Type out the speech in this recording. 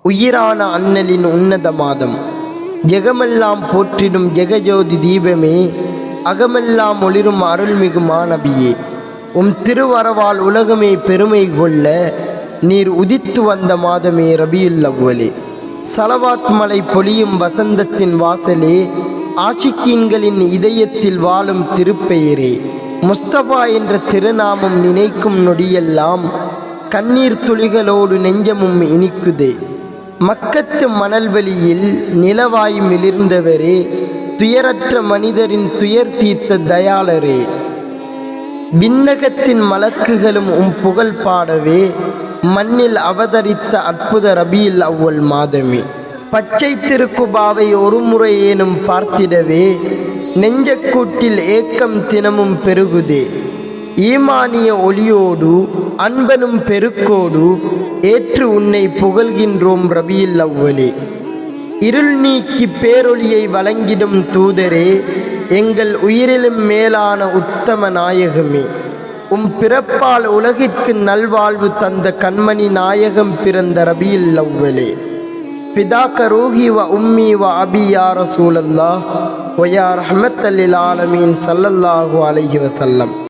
உயிரான அண்ணலின் உன்னத மாதம். ஜெகமெல்லாம் போற்றிடும் ஜெகஜோதி தீபமே, அகமெல்லாம் ஒளிரும் அருள்மிகு மாநபியே, திருவரவால் உலகமே பெருமை கொள்ள நீர் உதித்து வந்த மாதமே ரபியுல் அவ்வலே. சலவாத் மலை பொழியும் வசந்தத்தின் வாசலே, ஆஷிக்கீன்களின் இதயத்தில் வாழும் திருப்பெயரே, முஸ்தபா என்ற திருநாமம் நினைக்கும் நொடியெல்லாம் கண்ணீர் துளிகளோடு நெஞ்சமும் இனிக்குதே. மக்கத்து மணல்வெளியில் நிலவாய் மிளிர்ந்தவரே, துயரற்ற மனிதரின் துயர் தீர்த்த தயாளரே, விண்ணகத்தின் மலக்குகளும் புகழ் பாடவே மண்ணில் அவதரித்த அற்புத ரபியுல் அவ்வல் மாதமே. பச்சை திருக்குபாவை ஒரு முறையேனும் பார்த்திடவே நெஞ்சக்கூட்டில் ஏக்கம் தினமும் பெருகுதே. ஈமானிய ஒளியோடு அன்பனும் பெருக்கோடு ஏற்று உன்னை புகழ்கின்றோம் ரபியுல் அவ்வலே. இருள் நீக்கி பேரொளியை வழங்கிடும் தூதரே, எங்கள் உயிரிலும் மேலான உத்தம நாயகமே, பிறப்பால் உலகிற்கு நல்வாழ்வு தந்த கண்மணி நாயகம் பிறந்த ரபியுல் அவ்வலே. பிதாக்க ரூஹி வ உம்மி வ அபி யா ரசூலல்லாஹ் வ யா ரஹ்மத்தல் லில் ஆலமீன் ஸல்லல்லாஹு அலைஹி வஸல்லம்.